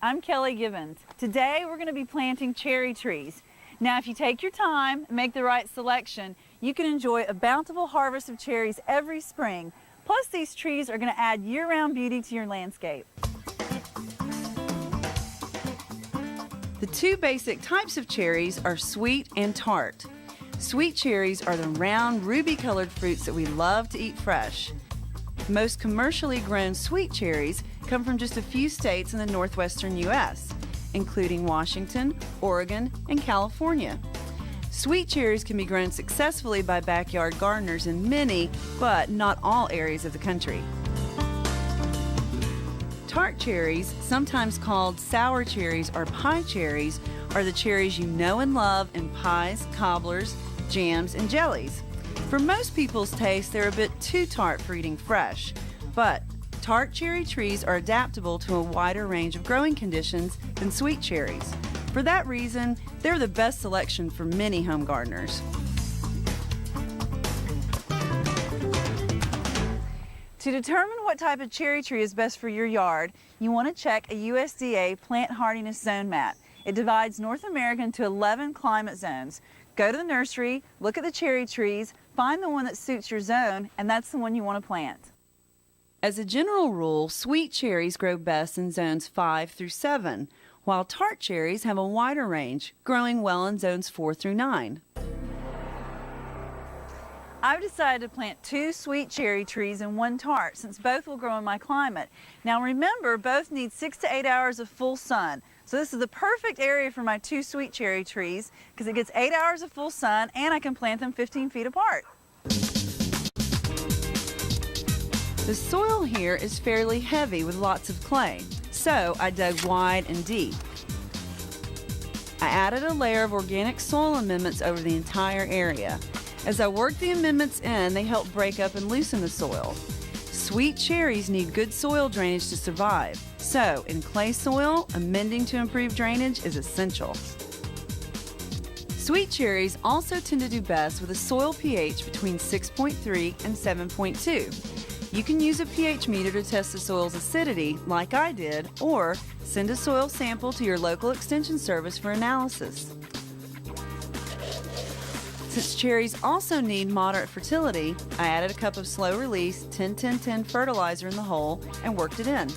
I'm Kelly Gibbons. Today we're going to be planting cherry trees. Now if you take your time and make the right selection, you can enjoy a bountiful harvest of cherries every spring. Plus these trees are going to add year-round beauty to your landscape. The two basic types of cherries are sweet and tart. Sweet cherries are the round, ruby-colored fruits that we love to eat fresh. Most commercially grown sweet cherries come from just a few states in the northwestern U.S., including Washington, Oregon, and California. Sweet cherries can be grown successfully by backyard gardeners in many, but not all areas of the country. Tart cherries, sometimes called sour cherries or pie cherries, are the cherries you know and love in pies, cobblers, jams, and jellies. For most people's taste, they're a bit too tart for eating fresh, but tart cherry trees are adaptable to a wider range of growing conditions than sweet cherries. For that reason, they're the best selection for many home gardeners. To determine what type of cherry tree is best for your yard, you want to check a USDA plant hardiness zone map. It divides North America into 11 climate zones. Go to the nursery, look at the cherry trees, find the one that suits your zone, and that's the one you want to plant. As a general rule, sweet cherries grow best in zones 5 through 7, while tart cherries have a wider range, growing well in zones 4 through 9. I've decided to plant 2 sweet cherry trees and 1 tart, since both will grow in my climate. Now remember, both need 6 to 8 hours of full sun. So this is the perfect area for my 2 sweet cherry trees because it gets 8 hours of full sun and I can plant them 15 feet apart. The soil here is fairly heavy with lots of clay, so I dug wide and deep. I added a layer of organic soil amendments over the entire area. As I worked the amendments in, they help break up and loosen the soil. Sweet cherries need good soil drainage to survive, so in clay soil, amending to improve drainage is essential. Sweet cherries also tend to do best with a soil pH between 6.3 and 7.2. You can use a pH meter to test the soil's acidity, like I did, or send a soil sample to your local extension service for analysis. Since cherries also need moderate fertility, I added a cup of slow-release 10-10-10 fertilizer in the hole and worked it in.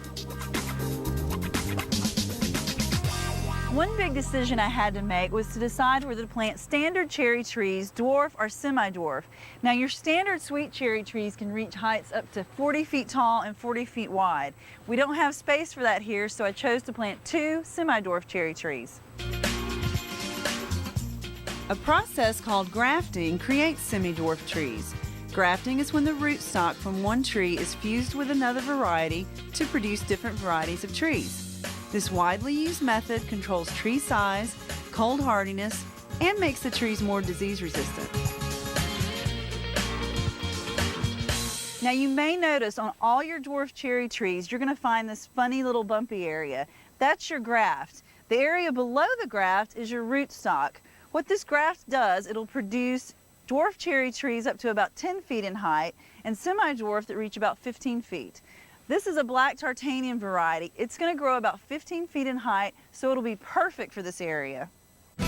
One big decision I had to make was to decide whether to plant standard cherry trees, dwarf or semi-dwarf. Now your standard sweet cherry trees can reach heights up to 40 feet tall and 40 feet wide. We don't have space for that here, so I chose to plant 2 semi-dwarf cherry trees. A process called grafting creates semi-dwarf trees. Grafting is when the rootstock from one tree is fused with another variety to produce different varieties of trees. This widely used method controls tree size, cold hardiness, and makes the trees more disease resistant. Now you may notice on all your dwarf cherry trees, you're going to find this funny little bumpy area. That's your graft. The area below the graft is your rootstock. What this graft does, it'll produce dwarf cherry trees up to about 10 feet in height and semi-dwarf that reach about 15 feet. This is a black tartanian variety. It's going to grow about 15 feet in height, so it'll be perfect for this area. To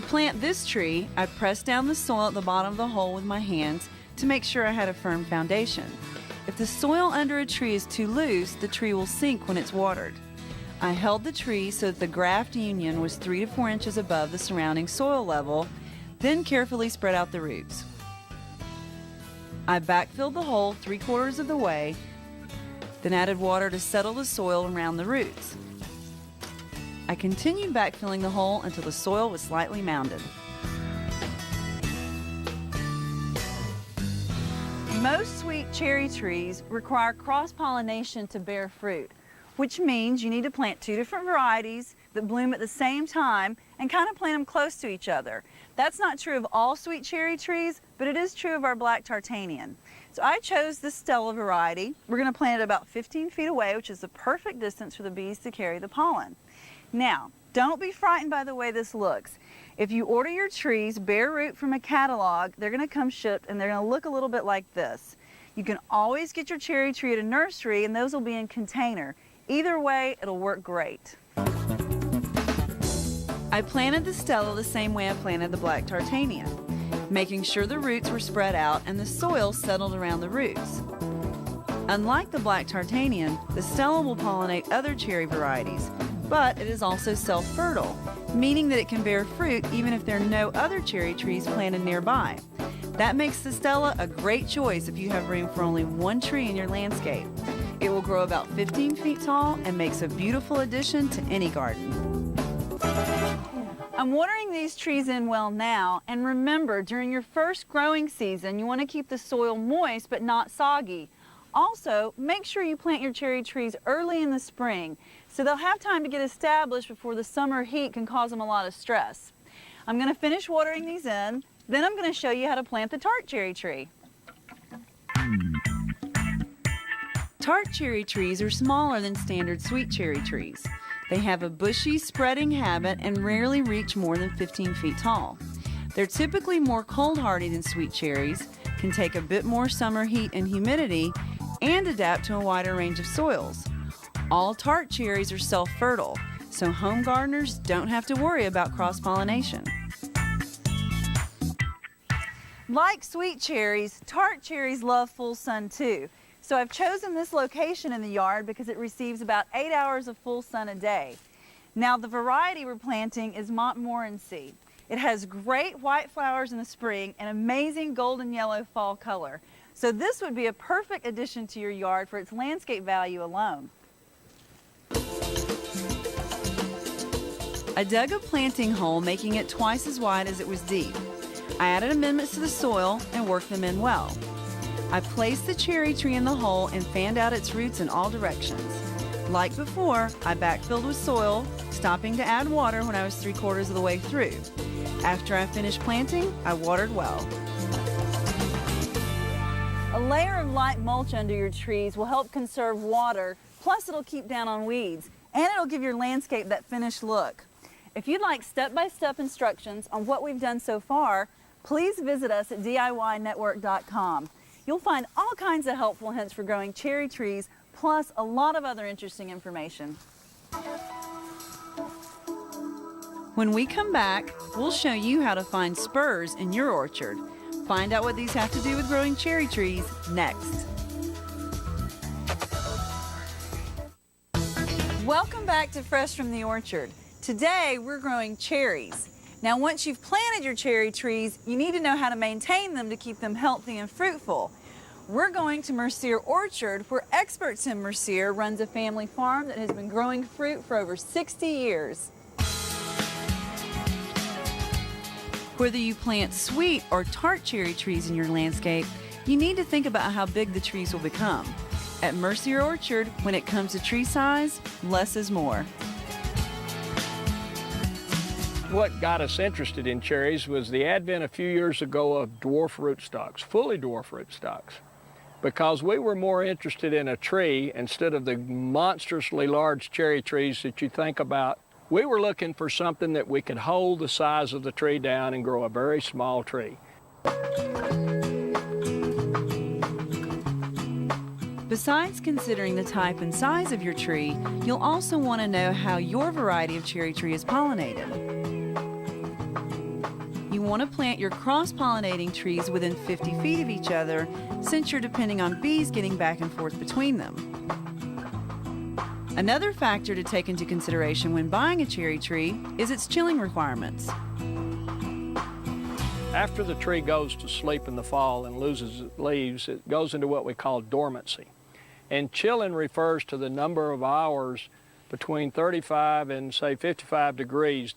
plant this tree, I pressed down the soil at the bottom of the hole with my hands to make sure I had a firm foundation. If the soil under a tree is too loose, the tree will sink when it's watered. I held the tree so that the graft union was 3 to 4 inches above the surrounding soil level, then carefully spread out the roots. I backfilled the hole 3/4 of the way, then added water to settle the soil around the roots. I continued backfilling the hole until the soil was slightly mounded. Most sweet cherry trees require cross-pollination to bear fruit, which means you need to plant 2 different varieties that bloom at the same time and kind of plant them close to each other. That's not true of all sweet cherry trees, but it is true of our black tartanian. So I chose this Stella variety. We're going to plant it about 15 feet away, which is the perfect distance for the bees to carry the pollen. Now, don't be frightened by the way this looks. If you order your trees bare root from a catalog, they're going to come shipped and they're going to look a little bit like this. You can always get your cherry tree at a nursery, and those will be in container. Either way, it'll work great. I planted the Stella the same way I planted the Black Tartania, making sure the roots were spread out and the soil settled around the roots. Unlike the Black Tartanian, the Stella will pollinate other cherry varieties, but it is also self-fertile, meaning that it can bear fruit even if there are no other cherry trees planted nearby. That makes the Stella a great choice if you have room for only one tree in your landscape. It will grow about 15 feet tall and makes a beautiful addition to any garden. I'm watering these trees in well now, and remember, during your first growing season, you want to keep the soil moist but not soggy. Also, make sure you plant your cherry trees early in the spring, so they'll have time to get established before the summer heat can cause them a lot of stress. I'm going to finish watering these in, then I'm going to show you how to plant the tart cherry tree. Tart cherry trees are smaller than standard sweet cherry trees. They have a bushy, spreading habit and rarely reach more than 15 feet tall. They're typically more cold-hardy than sweet cherries, can take a bit more summer heat and humidity, and adapt to a wider range of soils. All tart cherries are self-fertile, so home gardeners don't have to worry about cross-pollination. Like sweet cherries, tart cherries love full sun too. So I've chosen this location in the yard because it receives about 8 hours of full sun a day. Now the variety we're planting is Montmorency. It has great white flowers in the spring and amazing golden yellow fall color. So this would be a perfect addition to your yard for its landscape value alone. I dug a planting hole, making it twice as wide as it was deep. I added amendments to the soil and worked them in well. I placed the cherry tree in the hole and fanned out its roots in all directions. Like before, I backfilled with soil, stopping to add water when I was 3/4 of the way through. After I finished planting, I watered well. A layer of light mulch under your trees will help conserve water, plus it'll keep down on weeds, and it'll give your landscape that finished look. If you'd like step-by-step instructions on what we've done so far, please visit us at DIYnetwork.com. You'll find all kinds of helpful hints for growing cherry trees, plus a lot of other interesting information. When we come back, we'll show you how to find spurs in your orchard. Find out what these have to do with growing cherry trees next. Welcome back to Fresh from the Orchard. Today we're growing cherries. Now once you've planted your cherry trees, you need to know how to maintain them to keep them healthy and fruitful. We're going to Mercier Orchard, where Experts in Mercier runs a family farm that has been growing fruit for over 60 years. Whether you plant sweet or tart cherry trees in your landscape, you need to think about how big the trees will become. At Mercier Orchard, when it comes to tree size, less is more. What got us interested in cherries was the advent a few years ago of dwarf rootstocks, fully dwarf rootstocks, because we were more interested in a tree instead of the monstrously large cherry trees that you think about. We were looking for something that we could hold the size of the tree down and grow a very small tree. Besides considering the type and size of your tree, you'll also want to know how your variety of cherry tree is pollinated. You want to plant your cross-pollinating trees within 50 feet of each other, since you're depending on bees getting back and forth between them. Another factor to take into consideration when buying a cherry tree is its chilling requirements. After the tree goes to sleep in the fall and loses its leaves, it goes into what we call dormancy. And chilling refers to the number of hours between 35 and say 55 degrees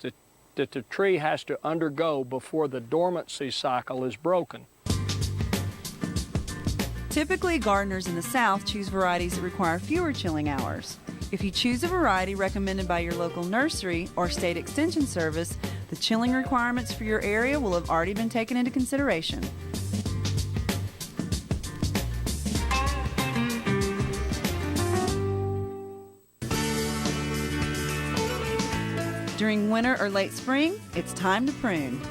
that the tree has to undergo before the dormancy cycle is broken. Typically, gardeners in the South choose varieties that require fewer chilling hours. If you choose a variety recommended by your local nursery or state extension service, the chilling requirements for your area will have already been taken into consideration. During winter or late spring, it's time to prune.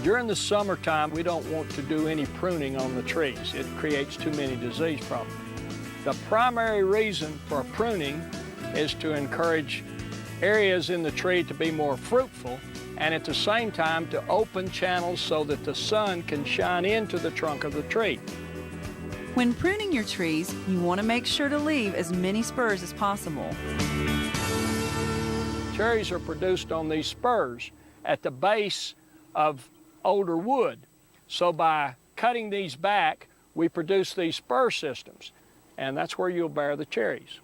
During the summertime, we don't want to do any pruning on the trees. It creates too many disease problems. The primary reason for pruning is to encourage areas in the tree to be more fruitful, and at the same time to open channels so that the sun can shine into the trunk of the tree. When pruning your trees, you want to make sure to leave as many spurs as possible. Cherries are produced on these spurs at the base of older wood. So by cutting these back, we produce these spur systems, and that's where you'll bear the cherries.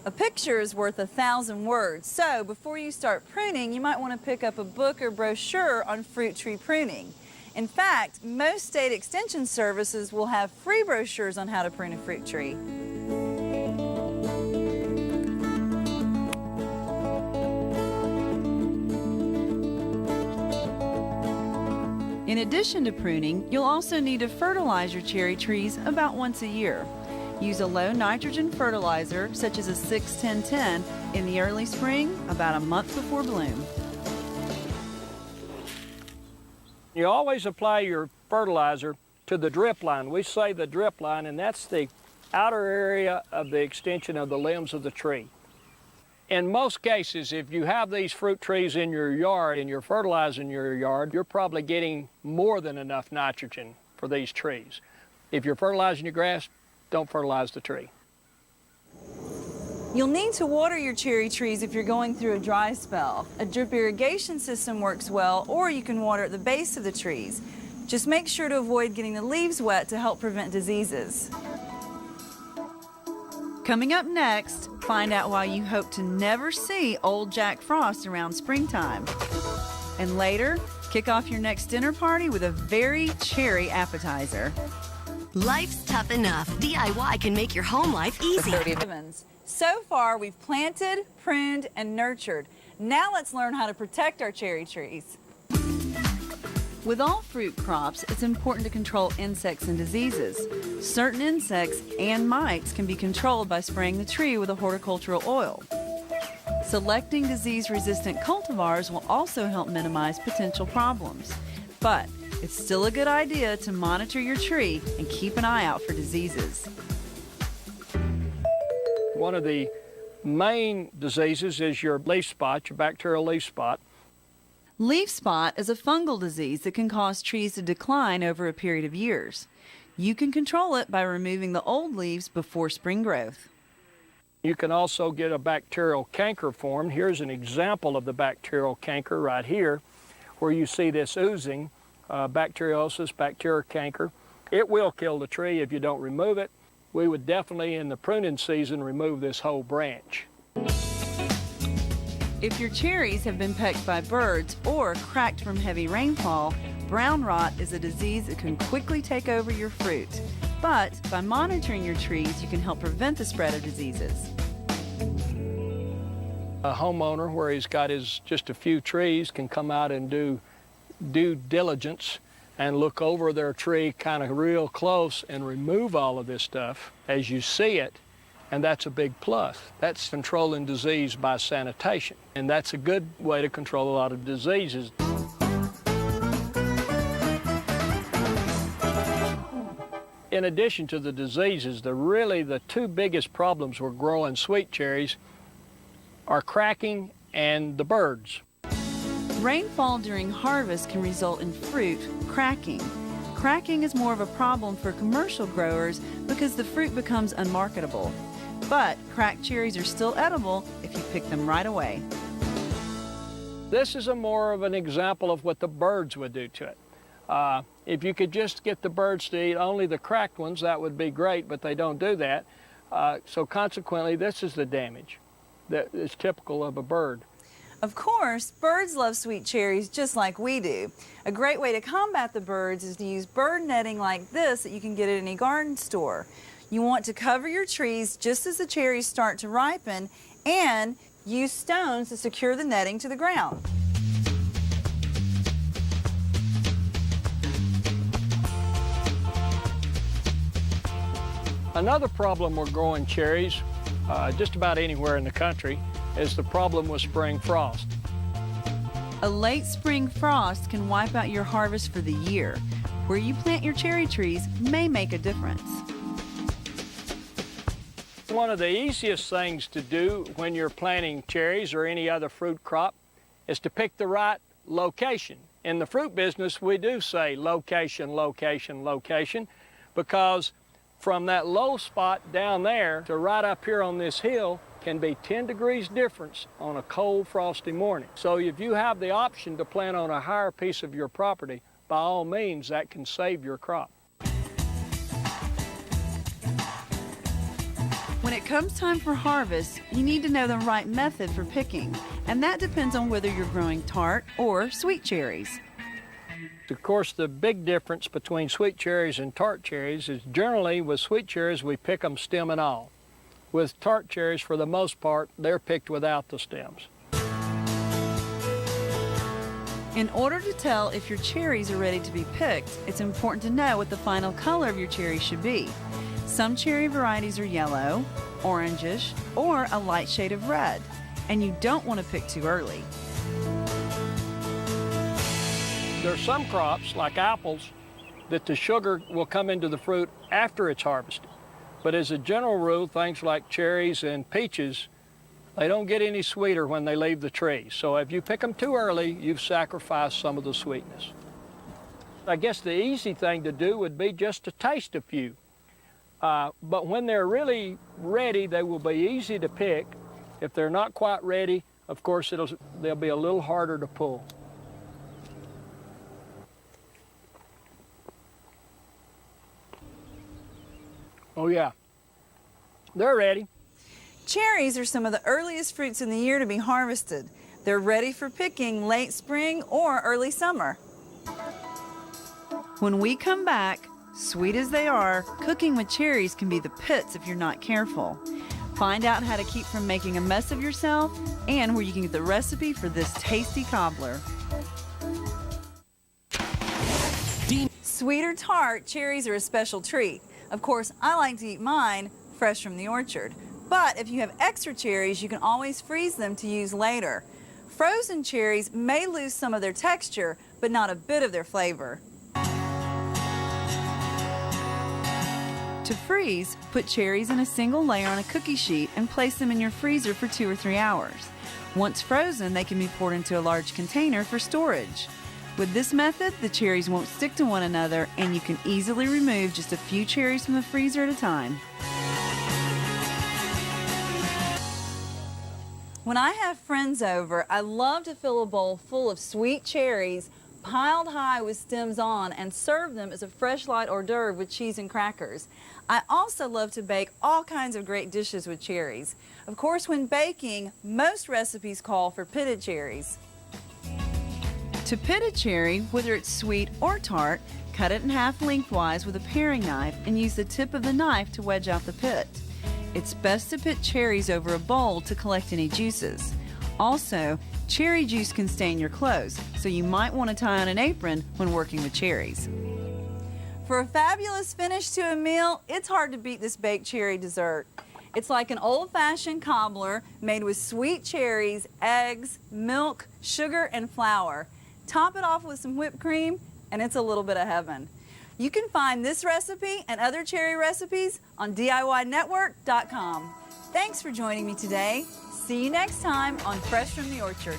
A picture is worth 1,000 words, so before you start pruning, you might want to pick up a book or brochure on fruit tree pruning. In fact, most state extension services will have free brochures on how to prune a fruit tree. In addition to pruning, you'll also need to fertilize your cherry trees about once a year. Use a low nitrogen fertilizer, such as a 6-10-10, in the early spring, about a month before bloom. You always apply your fertilizer to the drip line. We say the drip line, and that's the outer area of the extension of the limbs of the tree. In most cases, if you have these fruit trees in your yard and you're fertilizing your yard, you're probably getting more than enough nitrogen for these trees. If you're fertilizing your grass, don't fertilize the tree. You'll need to water your cherry trees if you're going through a dry spell. A drip irrigation system works well, or you can water at the base of the trees. Just make sure to avoid getting the leaves wet to help prevent diseases. Coming up next, find out why you hope to never see old Jack Frost around springtime. And later, kick off your next dinner party with a very cherry appetizer. Life's tough enough. DIY can make your home life easy. So far, we've planted, pruned, and nurtured. Now let's learn how to protect our cherry trees. With all fruit crops, it's important to control insects and diseases. Certain insects and mites can be controlled by spraying the tree with a horticultural oil. Selecting disease-resistant cultivars will also help minimize potential problems. But it's still a good idea to monitor your tree and keep an eye out for diseases. One of the main diseases is your leaf spot, your bacterial leaf spot. Leaf spot is a fungal disease that can cause trees to decline over a period of years. You can control it by removing the old leaves before spring growth. You can also get a bacterial canker formed. Here's an example of the bacterial canker right here, where you see this oozing, bacteriosis, bacterial canker. It will kill the tree if you don't remove it. We would definitely, in the pruning season, remove this whole branch. If your cherries have been pecked by birds or cracked from heavy rainfall, brown rot is a disease that can quickly take over your fruit. But by monitoring your trees, you can help prevent the spread of diseases. A homeowner where he's got just a few trees can come out and do due diligence and look over their tree kind of real close and remove all of this stuff as you see it. And that's a big plus. That's controlling disease by sanitation. And that's a good way to control a lot of diseases. In addition to the diseases, the two biggest problems with growing sweet cherries are cracking and the birds. Rainfall during harvest can result in fruit cracking. Cracking is more of a problem for commercial growers because the fruit becomes unmarketable. But cracked cherries are still edible if you pick them right away. This is more of an example of what the birds would do to it. If you could just get the birds to eat only the cracked ones, that would be great, but they don't do that. So consequently, this is the damage that is typical of a bird. Of course, birds love sweet cherries just like we do. A great way to combat the birds is to use bird netting like this that you can get at any garden store. You want to cover your trees just as the cherries start to ripen and use stones to secure the netting to the ground. Another problem with growing cherries, just about anywhere in the country, is the problem with spring frost. A late spring frost can wipe out your harvest for the year. Where you plant your cherry trees may make a difference. One of the easiest things to do when you're planting cherries or any other fruit crop is to pick the right location. In the fruit business, we do say location, location, location, because from that low spot down there to right up here on this hill can be 10 degrees difference on a cold, frosty morning. So if you have the option to plant on a higher piece of your property, by all means, that can save your crop. When it comes time for harvest, you need to know the right method for picking, and that depends on whether you're growing tart or sweet cherries. Of course, the big difference between sweet cherries and tart cherries is generally with sweet cherries, we pick them stem and all. With tart cherries, for the most part, they're picked without the stems. In order to tell if your cherries are ready to be picked, it's important to know what the final color of your cherries should be. Some cherry varieties are yellow, orangish, or a light shade of red, and you don't want to pick too early. There are some crops, like apples, that the sugar will come into the fruit after it's harvested. But as a general rule, things like cherries and peaches, they don't get any sweeter when they leave the tree. So if you pick them too early, you've sacrificed some of the sweetness. I guess the easy thing to do would be just to taste a few. But when they're really ready, they will be easy to pick. If they're not quite ready, of course, they'll be a little harder to pull. Oh yeah, they're ready. Cherries are some of the earliest fruits in the year to be harvested. They're ready for picking late spring or early summer. When we come back, sweet as they are, cooking with cherries can be the pits if you're not careful. Find out how to keep from making a mess of yourself and where you can get the recipe for this tasty cobbler. Sweet or tart, cherries are a special treat. Of course, I like to eat mine fresh from the orchard. But if you have extra cherries, you can always freeze them to use later. Frozen cherries may lose some of their texture, but not a bit of their flavor. To freeze, put cherries in a single layer on a cookie sheet and place them in your freezer for 2 or 3 hours. Once frozen, they can be poured into a large container for storage. With this method, the cherries won't stick to one another, and you can easily remove just a few cherries from the freezer at a time. When I have friends over, I love to fill a bowl full of sweet cherries piled high with stems on and serve them as a fresh light hors d'oeuvre with cheese and crackers. I also love to bake all kinds of great dishes with cherries. Of course, when baking, most recipes call for pitted cherries. To pit a cherry, whether it's sweet or tart, cut it in half lengthwise with a paring knife and use the tip of the knife to wedge out the pit. It's best to pit cherries over a bowl to collect any juices. Also, cherry juice can stain your clothes, so you might want to tie on an apron when working with cherries. For a fabulous finish to a meal, it's hard to beat this baked cherry dessert. It's like an old-fashioned cobbler made with sweet cherries, eggs, milk, sugar, and flour. Top it off with some whipped cream, and it's a little bit of heaven. You can find this recipe and other cherry recipes on DIYnetwork.com. Thanks for joining me today. See you next time on Fresh from the Orchard.